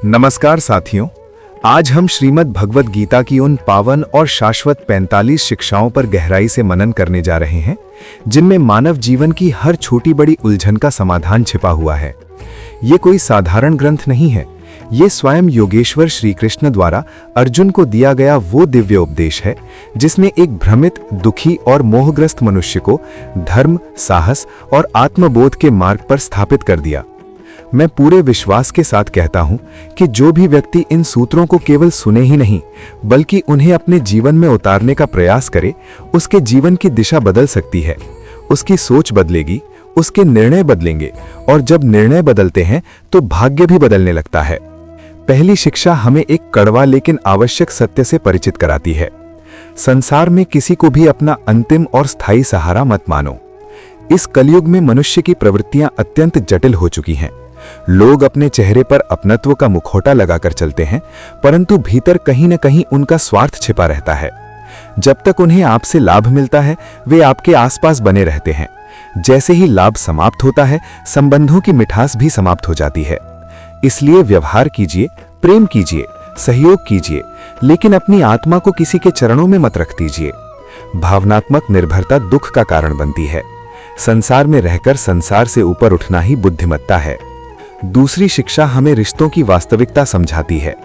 नमस्कार साथियों, आज हम श्रीमद् भगवद गीता की उन पावन और शाश्वत 45 शिक्षाओं पर गहराई से मनन करने जा रहे हैं, जिनमें मानव जीवन की हर छोटी बड़ी उलझन का समाधान छिपा हुआ है। ये कोई साधारण ग्रंथ नहीं है, ये स्वयं योगेश्वर श्री कृष्ण द्वारा अर्जुन को दिया गया वो दिव्य उपदेश है, जिसने एक भ्रमित, दुखी और मोहग्रस्त मनुष्य को धर्म, साहस और आत्मबोध के मार्ग पर स्थापित कर दिया। मैं पूरे विश्वास के साथ कहता हूं कि जो भी व्यक्ति इन सूत्रों को केवल सुने ही नहीं, बल्कि उन्हें अपने जीवन में उतारने का प्रयास करे, उसके जीवन की दिशा बदल सकती है। उसकी सोच बदलेगी, उसके निर्णय बदलेंगे, और जब निर्णय बदलते हैं तो भाग्य भी बदलने लगता है। पहली शिक्षा हमें एक कड़वा लेकिन आवश्यक सत्य से परिचित कराती है। संसार में किसी को भी अपना अंतिम और स्थायी सहारा मत मानो। इस कलयुग में मनुष्य की प्रवृत्तियां अत्यंत जटिल हो चुकी हैं। लोग अपने चेहरे पर अपनत्व का मुखौटा लगाकर चलते हैं, परंतु भीतर कहीं न कहीं उनका स्वार्थ छिपा रहता है। जब तक उन्हें आपसे लाभ मिलता है, वे आपके आसपास बने रहते हैं। जैसे ही लाभ समाप्त होता है, संबंधों की मिठास भी समाप्त हो जाती है। इसलिए व्यवहार कीजिए, प्रेम कीजिए, सहयोग कीजिए, लेकिन अपनी आत्मा को किसी के चरणों में मत रख दीजिए। भावनात्मक निर्भरता दुख का कारण बनती है। संसार में रहकर संसार से ऊपर उठना ही बुद्धिमत्ता है। दूसरी शिक्षा हमें रिश्तों की वास्तविकता समझाती है।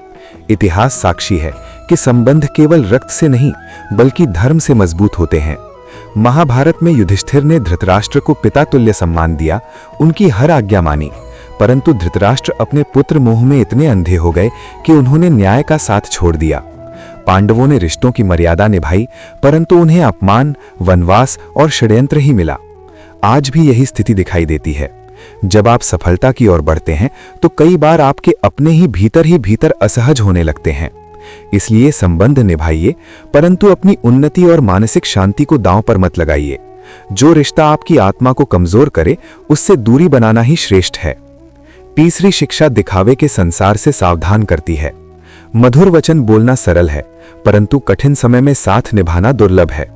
इतिहास साक्षी है कि संबंध केवल रक्त से नहीं, बल्कि धर्म से मजबूत होते हैं। महाभारत में युधिष्ठिर ने धृतराष्ट्र को पिता तुल्य सम्मान दिया, उनकी हर आज्ञा मानी, परंतु धृतराष्ट्र अपने पुत्र मोह में इतने अंधे हो गए कि उन्होंने न्याय का साथ छोड़ दिया। पांडवों ने रिश्तों की मर्यादा निभाई, परंतु उन्हें अपमान, वनवास और षड्यंत्र ही मिला। आज भी यही स्थिति दिखाई देती है। जब आप सफलता की ओर बढ़ते हैं तो कई बार आपके अपने ही भीतर असहज होने लगते हैं। इसलिए संबंध निभाइए, परंतु अपनी उन्नति और मानसिक शांति को दांव पर मत लगाइए। जो रिश्ता आपकी आत्मा को कमजोर करे, उससे दूरी बनाना ही श्रेष्ठ है। तीसरी शिक्षा दिखावे के संसार से सावधान करती है। मधुर वचन बोलना सरल है, परंतु कठिन समय में साथ निभाना दुर्लभ है।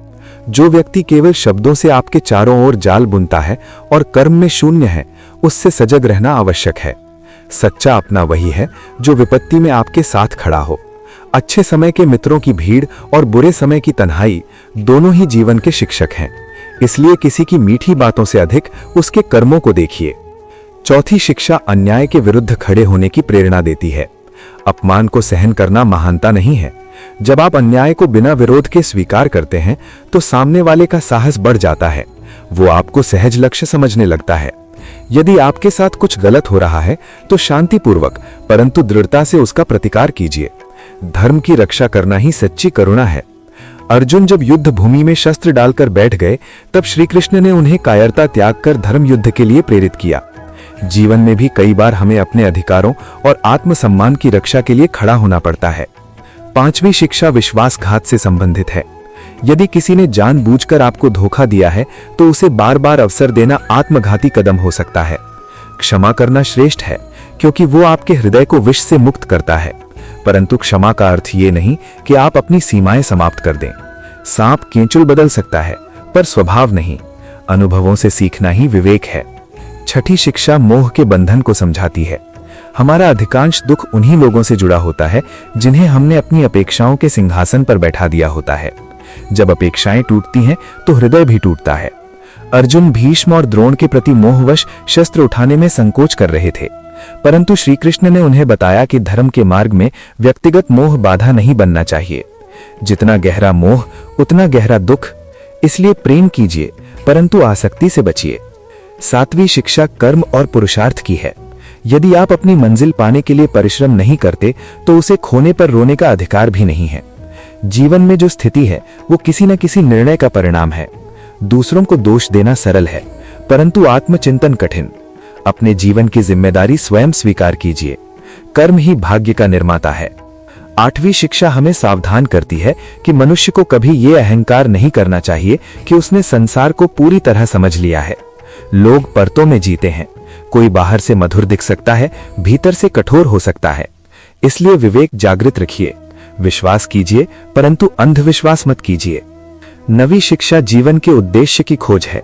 जो व्यक्ति केवल शब्दों से आपके चारों ओर जाल बुनता है और कर्म में शून्य है, उससे सजग रहना आवश्यक है। सच्चा अपना वही है जो विपत्ति में आपके साथ खड़ा हो। अच्छे समय के मित्रों की भीड़ और बुरे समय की तन्हाई दोनों ही जीवन के शिक्षक हैं। इसलिए किसी की मीठी बातों से अधिक उसके कर्मों को देखिए। चौथी शिक्षा अन्याय के विरुद्ध खड़े होने की प्रेरणा देती है। अपमान को सहन करना महानता नहीं है। जब आप अन्याय को बिना विरोध के स्वीकार करते हैं तो सामने वाले का साहस बढ़ जाता है। वो आपको सहज लक्ष्य समझने लगता है। यदि आपके साथ कुछ गलत हो रहा है तो शांतिपूर्वक परंतु दृढ़ता से उसका प्रतिकार कीजिए। धर्म की रक्षा करना ही सच्ची करुणा है। अर्जुन जब युद्ध भूमि में शस्त्र डालकर बैठ गए, तब श्री कृष्ण ने उन्हें कायरता त्याग कर धर्म युद्ध के लिए प्रेरित किया। जीवन में भी कई बार हमें अपने अधिकारों और आत्मसम्मान की रक्षा के लिए खड़ा होना पड़ता है। पांचवी शिक्षा विश्वासघात से संबंधित है। यदि किसी ने जानबूझकर आपको धोखा दिया है तो उसे बार बार अवसर देना आत्मघाती कदम हो सकता है। क्षमा करना श्रेष्ठ है, क्योंकि वो आपके हृदय को विष से मुक्त करता है, परंतु क्षमा का अर्थ ये नहीं कि आप अपनी सीमाएं समाप्त कर दें। सांप केंचुल बदल सकता है, पर स्वभाव नहीं। अनुभवों से सीखना ही विवेक है। छठी शिक्षा मोह के बंधन को समझाती है। हमारा अधिकांश दुख उन्हीं लोगों से जुड़ा होता है जिन्हें हमने अपनी अपेक्षाओं के सिंहासन पर बैठा दिया होता है। जब अपेक्षाएं टूटती हैं तो हृदय भी टूटता है। अर्जुन भीष्म और द्रोण के प्रति मोहवश शस्त्र उठाने में संकोच कर रहे थे, परंतु श्री कृष्ण ने उन्हें बताया कि धर्म के मार्ग में व्यक्तिगत मोह बाधा नहीं बनना चाहिए। जितना गहरा मोह उतना गहरा दुख। इसलिए प्रेम कीजिए, परंतु आसक्ति से बचिए। सातवीं शिक्षा कर्म और पुरुषार्थ की है। यदि आप अपनी मंजिल पाने के लिए परिश्रम नहीं करते तो उसे खोने पर रोने का अधिकार भी नहीं है। जीवन में जो स्थिति है वो किसी न किसी निर्णय का परिणाम है। दूसरों को दोष देना सरल है, परंतु आत्मचिंतन कठिन। अपने जीवन की जिम्मेदारी स्वयं स्वीकार कीजिए। कर्म ही भाग्य का निर्माता है। आठवीं शिक्षा हमें सावधान करती है कि मनुष्य को कभी ये अहंकार नहीं करना चाहिए कि उसने संसार को पूरी तरह समझ लिया है। लोग परतों में जीते हैं। कोई बाहर से मधुर दिख सकता है, भीतर से कठोर हो सकता है। इसलिए विवेक जागृत रखिए। विश्वास कीजिए, परंतु अंधविश्वास मत कीजिए। नवी शिक्षा जीवन के उद्देश्य की खोज है।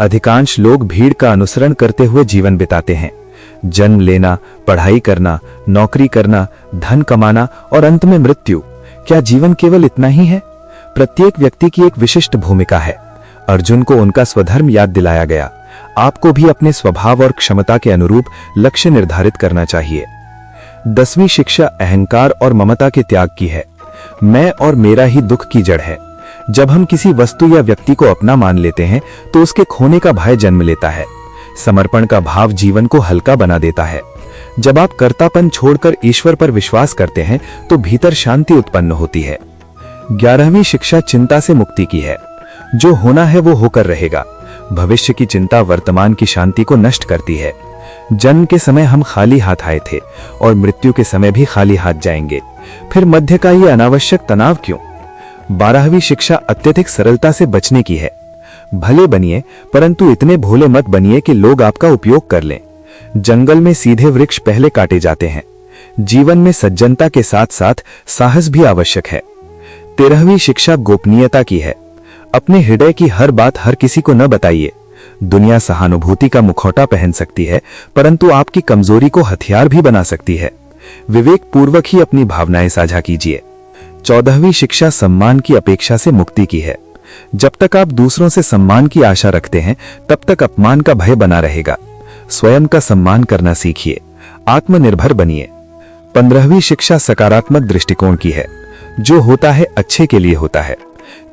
अधिकांश लोग भीड़ का अनुसरण करते हुए जीवन बिताते हैं, जन्म लेना, पढ़ाई करना, नौकरी करना, धन कमाना और अंत में मृत्यु। क्या जीवन केवल इतना ही है? प्रत्येक व्यक्ति की एक विशिष्ट भूमिका है। अर्जुन को उनका स्वधर्म याद दिलाया गया। आपको भी अपने स्वभाव और क्षमता के अनुरूप लक्ष्य निर्धारित करना चाहिए। 10वीं शिक्षा अहंकार और ममता के त्याग की है। मैं और मेरा ही दुख की जड़ है। जब हम किसी वस्तु या व्यक्ति को अपना मान लेते हैं तो उसके खोने का भय जन्म लेता है। समर्पण का भाव जीवन को हल्का बना देता है। जब आप कर्तापन छोड़कर ईश्वर पर विश्वास करते हैं तो भीतर शांति उत्पन्न होती है। 11वीं शिक्षा चिंता से मुक्ति की है। जो होना है वो होकर रहेगा। भविष्य की चिंता वर्तमान की शांति को नष्ट करती है। जन्म के समय हम खाली हाथ आए थे और मृत्यु के समय भी खाली हाथ जाएंगे, फिर मध्य का ये अनावश्यक तनाव क्यों? 12वीं शिक्षा अत्यधिक सरलता से बचने की है। भले बनिए परंतु इतने भोले मत बनिए कि लोग आपका उपयोग कर लें। जंगल में सीधे वृक्ष पहले काटे जाते हैं। जीवन में सज्जनता के साथ साथ साहस भी आवश्यक है। 13वीं शिक्षा गोपनीयता की है। अपने हृदय की हर बात हर किसी को न बताइए। दुनिया सहानुभूति का मुखौटा पहन सकती है परंतु आपकी कमजोरी को हथियार भी बना सकती है। विवेक पूर्वक ही अपनी भावनाएं साझा कीजिए। 14वीं शिक्षा सम्मान की अपेक्षा से मुक्ति की है। जब तक आप दूसरों से सम्मान की आशा रखते हैं तब तक अपमान का भय बना रहेगा। स्वयं का सम्मान करना सीखिए। आत्मनिर्भर बनिए। 15वीं शिक्षा सकारात्मक दृष्टिकोण की है। जो होता है अच्छे के लिए होता है।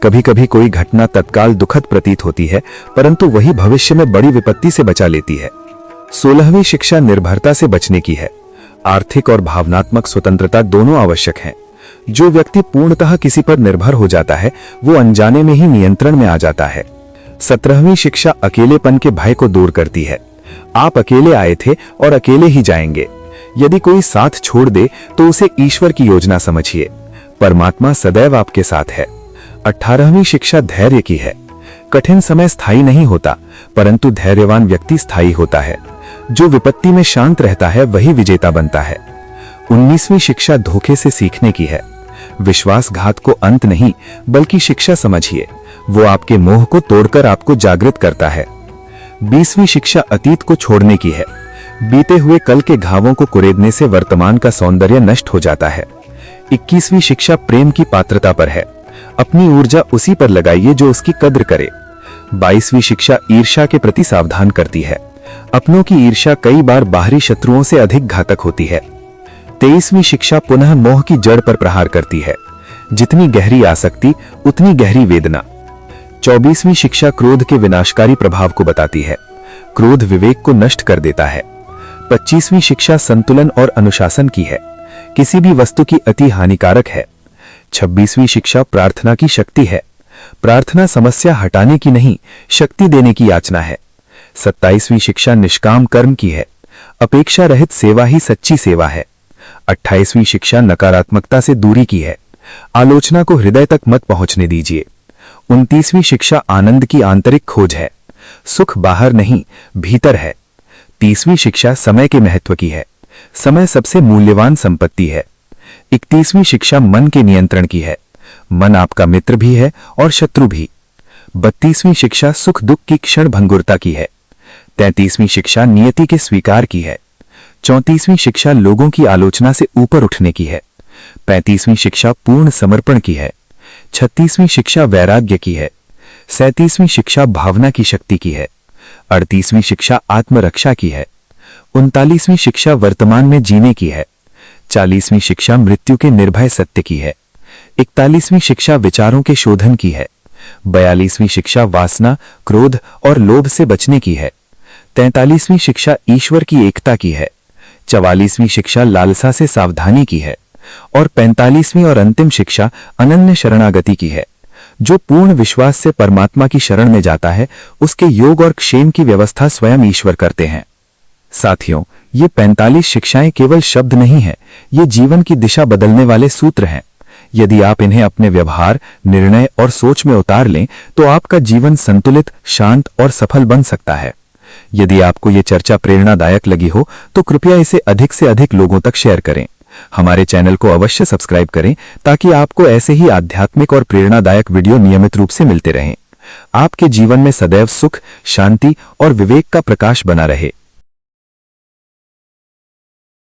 कभी कभी कोई घटना तत्काल दुखद प्रतीत होती है परंतु वही भविष्य में बड़ी विपत्ति से बचा लेती है। 16वीं शिक्षा निर्भरता से बचने की है। आर्थिक और भावनात्मक स्वतंत्रता दोनों आवश्यक हैं। जो व्यक्ति पूर्णतः किसी पर निर्भर हो जाता है वो अनजाने में ही नियंत्रण में आ जाता है। 17वीं शिक्षा अकेलेपन के भय को दूर करती है। आप अकेले आए थे और अकेले ही जाएंगे। यदि कोई साथ छोड़ दे तो उसे ईश्वर की योजना समझिए। परमात्मा सदैव आपके साथ है। 18वीं शिक्षा धैर्य की है। कठिन समय स्थायी नहीं होता परंतु धैर्यवान व्यक्ति स्थायी होता है। जो विपत्ति में शांत रहता है वही विजेता बनता है। 19वीं शिक्षा धोखे से सीखने की है। विश्वासघात को अंत नहीं बल्कि शिक्षा समझिए। वो आपके मोह को तोड़कर आपको जागृत करता है। 20वीं शिक्षा अतीत को छोड़ने की है। बीते हुए कल के घावों को कुरेदने से वर्तमान का सौंदर्य नष्ट हो जाता है। 21वीं शिक्षा प्रेम की पात्रता पर है। अपनी ऊर्जा उसी पर लगाइए जो उसकी कद्र करे। 22वीं शिक्षा ईर्ष्या के प्रति सावधान करती है। अपनों की ईर्ष्या कई बार बाहरी शत्रुओं से अधिक घातक होती है। 23वीं शिक्षा पुनः मोह की जड़ पर प्रहार करती है। जितनी गहरी आसक्ति उतनी गहरी वेदना। 24वीं शिक्षा क्रोध के विनाशकारी प्रभाव को बताती है। क्रोध विवेक को नष्ट कर देता है। 25वीं शिक्षा संतुलन और अनुशासन की है। किसी भी वस्तु की अति हानिकारक है। 26वीं शिक्षा प्रार्थना की शक्ति है। प्रार्थना समस्या हटाने की नहीं शक्ति देने की याचना है। 27वीं शिक्षा निष्काम कर्म की है। अपेक्षा रहित सेवा ही सच्ची सेवा है। 28वीं शिक्षा नकारात्मकता से दूरी की है। आलोचना को हृदय तक मत पहुंचने दीजिए। 29वीं शिक्षा आनंद की आंतरिक खोज है। सुख बाहर नहीं भीतर है। 30वीं शिक्षा समय के महत्व की है। समय सबसे मूल्यवान संपत्ति है। 31वीं शिक्षा मन के नियंत्रण की है। मन आपका मित्र भी है और शत्रु भी। 32वीं शिक्षा सुख दुख की क्षण भंगुरता की है। 33वीं शिक्षा नियति के स्वीकार की है। 34वीं शिक्षा लोगों की आलोचना से ऊपर उठने की है। 35वीं शिक्षा पूर्ण समर्पण की है। 36वीं शिक्षा वैराग्य की है। 37वीं शिक्षा भावना की शक्ति की है। 38वीं शिक्षा आत्मरक्षा की है। 39वीं शिक्षा वर्तमान में जीने की है। 40वीं शिक्षा मृत्यु के निर्भय सत्य की है। 41वीं शिक्षा विचारों के शोधन की है। 42वीं शिक्षा वासना क्रोध और लोभ से बचने की है। 43वीं शिक्षा ईश्वर की एकता की है। 44वीं शिक्षा लालसा से सावधानी की है और 45वीं और अंतिम शिक्षा अनन्य शरणागति की है। जो पूर्ण विश्वास से परमात्मा की शरण में जाता है उसके योग और क्षेम की व्यवस्था स्वयं ईश्वर करते हैं। साथियों, ये 45 शिक्षाएं केवल शब्द नहीं है, ये जीवन की दिशा बदलने वाले सूत्र हैं। यदि आप इन्हें अपने व्यवहार, निर्णय और सोच में उतार लें तो आपका जीवन संतुलित, शांत और सफल बन सकता है। यदि आपको ये चर्चा प्रेरणादायक लगी हो तो कृपया इसे अधिक से अधिक लोगों तक शेयर करें। हमारे चैनल को अवश्य सब्सक्राइब करें ताकि आपको ऐसे ही आध्यात्मिक और प्रेरणादायक वीडियो नियमित रूप से मिलते रहें। आपके जीवन में सदैव सुख, शांति और विवेक का प्रकाश बना रहे।